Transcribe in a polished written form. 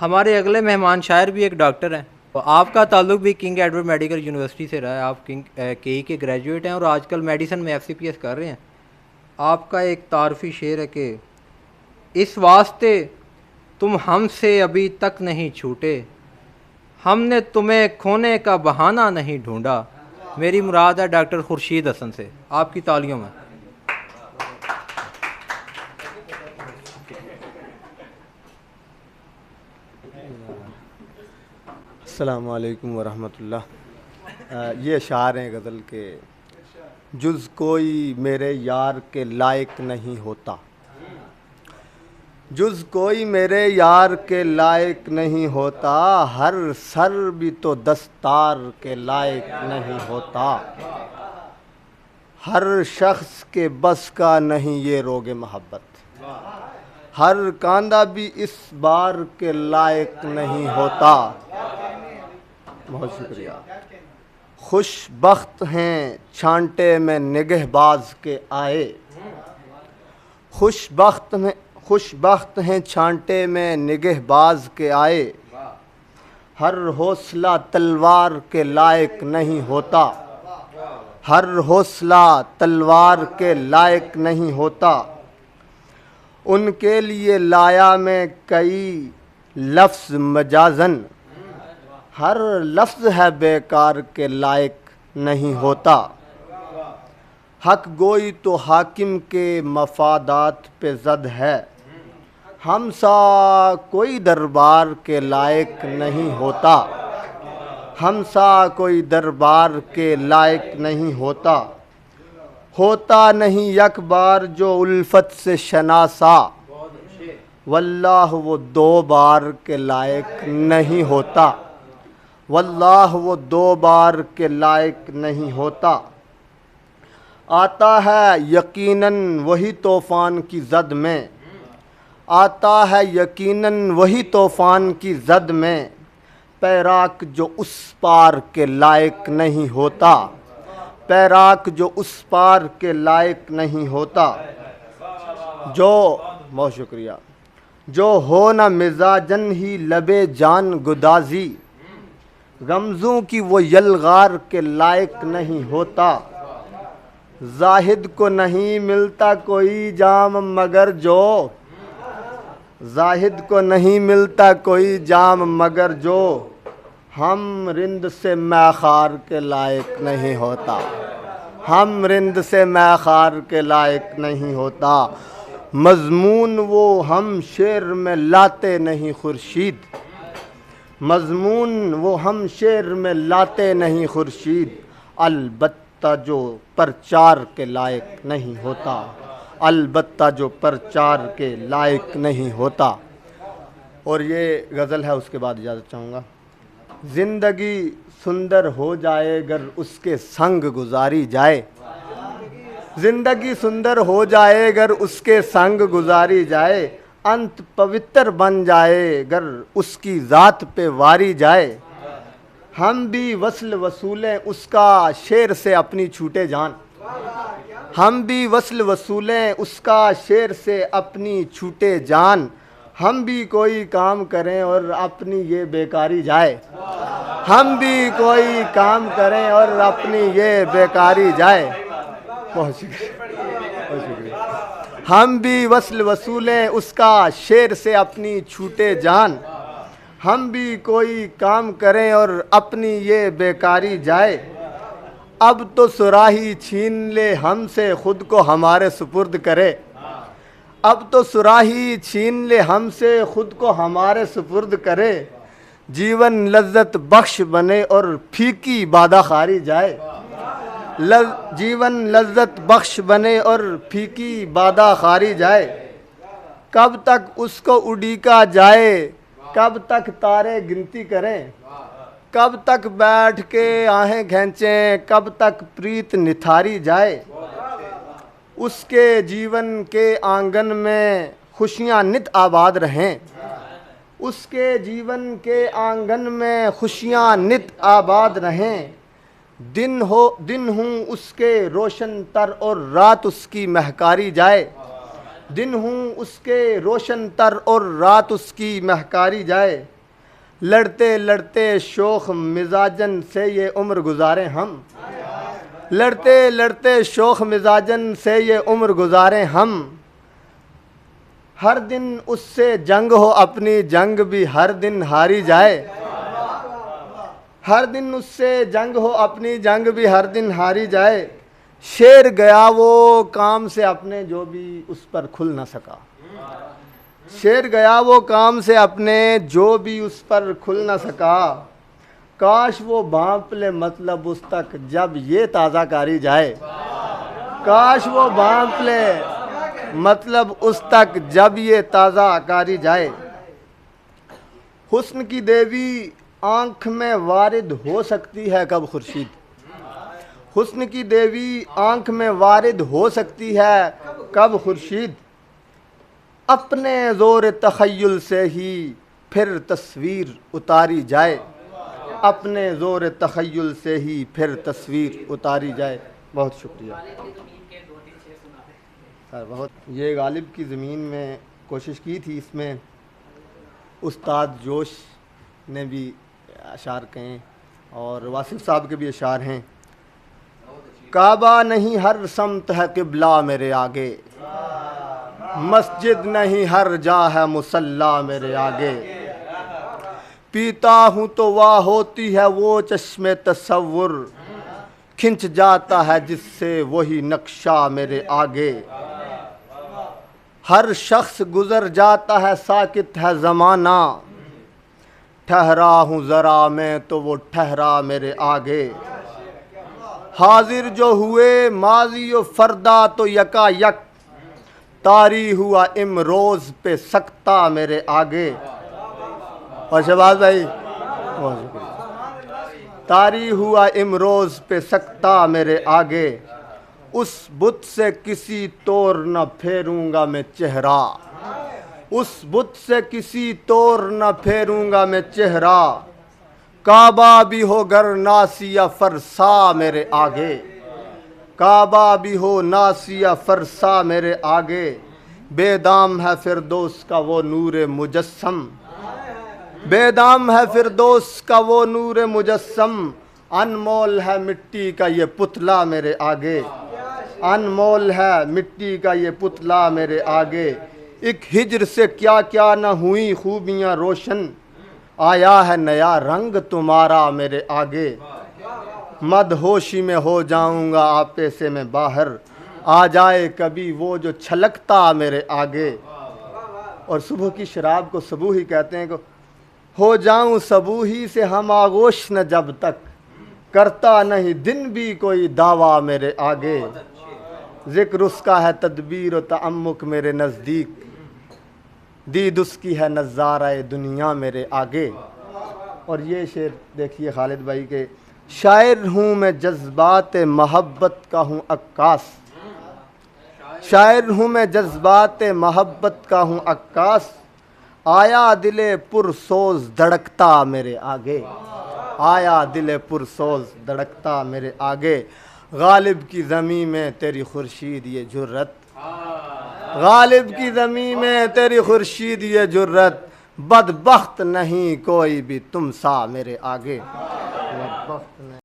ہمارے اگلے مہمان شاعر بھی ایک ڈاکٹر ہیں. آپ کا تعلق بھی کنگ ایڈورڈ میڈیکل یونیورسٹی سے رہا ہے. آپ کے ای کے گریجویٹ ہیں اور آج کل میڈیسن میں FCPS کر رہے ہیں. آپ کا ایک تعارفی شعر ہے کہ اس واسطے تم ہم سے ابھی تک نہیں چھوٹے, ہم نے تمہیں کھونے کا بہانہ نہیں ڈھونڈا. میری مراد ہے ڈاکٹر خورشید حسن سے. آپ کی تالیوں میں. السلام علیکم ورحمۃ اللہ. یہ اشعار ہیں غزل کے. جز کوئی میرے یار کے لائق نہیں ہوتا, جز کوئی میرے یار کے لائق نہیں ہوتا, ہر سر بھی تو دستار کے لائق نہیں ہوتا. ہر شخص کے بس کا نہیں یہ روگ محبت, ہر کاندھا بھی اس بار کے لائق نہیں ہوتا. بہت شکریہ. خوش بخت ہیں چھانٹے میں نگہ باز کے آئے, خوش بخت ہیں چھانٹے میں نگہ باز کے آئے, ہر حوصلہ تلوار کے لائق نہیں ہوتا, ہر حوصلہ تلوار کے لائق نہیں ہوتا. ان کے لیے لایا میں کئی لفظ مجازن, ہر لفظ ہے بیکار کے لائق نہیں ہوتا. حق گوئی تو حاکم کے مفادات پہ زد ہے, ہم سا کوئی دربار کے لائق نہیں ہوتا, ہم سا کوئی دربار کے لائق نہیں ہوتا. ہوتا نہیں یک بار جو الفت سے شناسا, واللہ وہ دو بار کے لائق نہیں ہوتا, واللہ وہ دو بار کے لائق نہیں ہوتا. آتا ہے یقیناً وہی طوفان کی زد میں, آتا ہے یقیناً وہی طوفان کی زد میں, پیراک جو اس پار کے لائق نہیں ہوتا, پیراک جو اس پار کے لائق نہیں ہوتا. جو بہت شکریہ. جو ہو نہ مزاجن ہی لبے جان گدازی, غمزوں کی وہ یلغار کے لائق نہیں ہوتا. زاہد کو نہیں ملتا کوئی جام مگر جو, زاہد کو نہیں ملتا کوئی جام مگر جو, ہم رند سے میخار کے لائق نہیں ہوتا, ہم رند سے میخار کے لائق نہیں ہوتا. مضمون وہ ہم شعر میں لاتے نہیں خورشید, مضمون وہ ہم شعر میں لاتے نہیں خورشید, البتہ جو پرچار کے لائق نہیں ہوتا, البتہ جو پرچار کے لائق نہیں ہوتا. اور یہ غزل ہے, اس کے بعد اجازت چاہوں گا. زندگی سندر ہو جائے گر اس کے سنگ گزاری جائے, زندگی سندر ہو جائے گر اس کے سنگ گزاری جائے, انت پوتر بن جائے گر اس کی ذات پہ واری جائے. ہم بھی وصل وصولیں اس کا شعر سے اپنی چھوٹے جان, ہم بھی وصل وصولیں اس کا شعر سے اپنی چھوٹے جان. ہم بھی کوئی کام کریں اور اپنی یہ بیکاری جائے, ہم بھی کوئی کام کریں اور اپنی یہ بیکاری جائے. بہت شکریہ. ہم بھی وصل وصولیں اس کا شعر سے اپنی چھوٹے جان, ہم بھی کوئی کام کریں اور اپنی یہ بیکاری جائے. اب تو صراحی چھین لے ہم سے خود کو ہمارے سپرد کرے, اب تو صراحی چھین لے ہم سے خود کو ہمارے سپرد کرے. جیون لذت بخش بنے اور پھیکی بادہ خاری جائے, جیون لذت بخش بنے اور پھیکی بادہ خاری جائے. کب تک اس کو اڈیکا جائے, کب تک تارے گنتی کریں, کب تک بیٹھ کے آہیں کھینچیں, کب تک پریت نتھاری جائے. اس کے جیون کے آنگن میں خوشیاں نت آباد رہیں, اس کے جیون کے آنگن میں خوشیاں نت آباد رہیں. دن ہوں اس کے روشن تر اور رات اس کی مہکاری جائے, دن ہوں اس کے روشن تر اور رات اس کی مہکاری جائے، لڑتے لڑتے شوخ مزاجن سے یہ عمر گزاریں ہم، لڑتے لڑتے شوخ مزاجن سے یہ عمر گزاریں ہم، ہر دن اس سے جنگ ہو اپنی جنگ بھی ہر دن ہاری جائے، ہر دن اس سے جنگ ہو اپنی جنگ بھی ہر دن ہاری جائے، شیر گیا وہ کام سے اپنے جو بھی اس پر کھل نہ سکا، شیر گیا وہ کام سے اپنے جو بھی اس پر کھل نہ سکا، کاش وہ بھانپ لے مطلب اس تک جب یہ تازہ کاری جائے، کاش وہ بھانپ لے مطلب اس تک جب یہ تازہ کاری جائے، حسن کی دیوی آنکھ میں وارد ہو سکتی ہے کب خورشید، حسن کی دیوی آنکھ میں وارد ہو سکتی ہے کب خورشید، اپنے زور تخیل سے ہی پھر تصویر اتاری جائے، اپنے زور تخیل سے ہی پھر تصویر اتاری جائے۔ بہت شکریہ سر، بہت یہ غالب کی زمین میں کوشش کی تھی، اس میں استاد جوش نے بھی اشعار کہیں اور واصف صاحب کے بھی اشعار ہیں۔ کعبہ نہیں ہر سمت ہے قبلہ میرے آگے، مسجد نہیں ہر جا ہے مصلی میرے آگے، پیتا ہوں تو واہ ہوتی ہے وہ چشم تصور، کھنچ جاتا ہے جس سے وہی نقشہ میرے آگے، ہر شخص گزر جاتا ہے ساکت ہے زمانہ، ٹھہرا ہوں ذرا میں تو وہ ٹھہرا میرے آگے، حاضر جو ہوئے ماضی و فردا تو یکا یک، طاری ہوا امروز پہ سکتا میرے آگے۔ اور شہباز بھائی طاری ہوا امروز پہ سکتا میرے آگے، اس بت سے کسی طور نہ پھیروں گا میں چہرہ، اس بت سے کسی طور نہ پھیروں گا میں چہرہ، کعبہ بھی ہو گر ناسیہ فرسا میرے آگے، کعبہ بھی ہو ناسیہ فرسا میرے آگے، بے دام ہے فردوس کا وہ نور مجسم، بے دام ہے فردوس کا وہ نور مجسم، انمول ہے مٹی کا یہ پتلا میرے آگے، انمول ہے مٹی کا یہ پتلا میرے آگے، ایک ہجر سے کیا کیا نہ ہوئی خوبیاں روشن، آیا ہے نیا رنگ تمہارا میرے آگے، مدہوشی میں ہو جاؤں گا آپے سے میں باہر، آ جائے کبھی وہ جو چھلکتا میرے آگے، اور صبح کی شراب کو صبح ہی کہتے ہیں کہ ہو جاؤں صبح ہی سے ہم آغوش نہ جب تک، کرتا نہیں دن بھی کوئی دعویٰ میرے آگے، ذکر اس کا ہے تدبیر و تعمق میرے نزدیک، دید اس کی ہے نظارہ دنیا میرے آگے۔ اور یہ شعر دیکھیے خالد بھائی کے، شاعر ہوں میں جذبات محبت کا ہوں عکاس، شاعر ہوں میں جذبات محبت کا ہوں عکاس، آیا دل پرسوز دھڑکتا میرے آگے، آیا دل پرسوز دھڑکتا میرے آگے، غالب کی زمین میں تیری خورشید یہ جرت، غالب کی زمین میں تیری خورشید یہ جرت، بدبخت نہیں کوئی بھی تم سا میرے آگے، بدبخت نہیں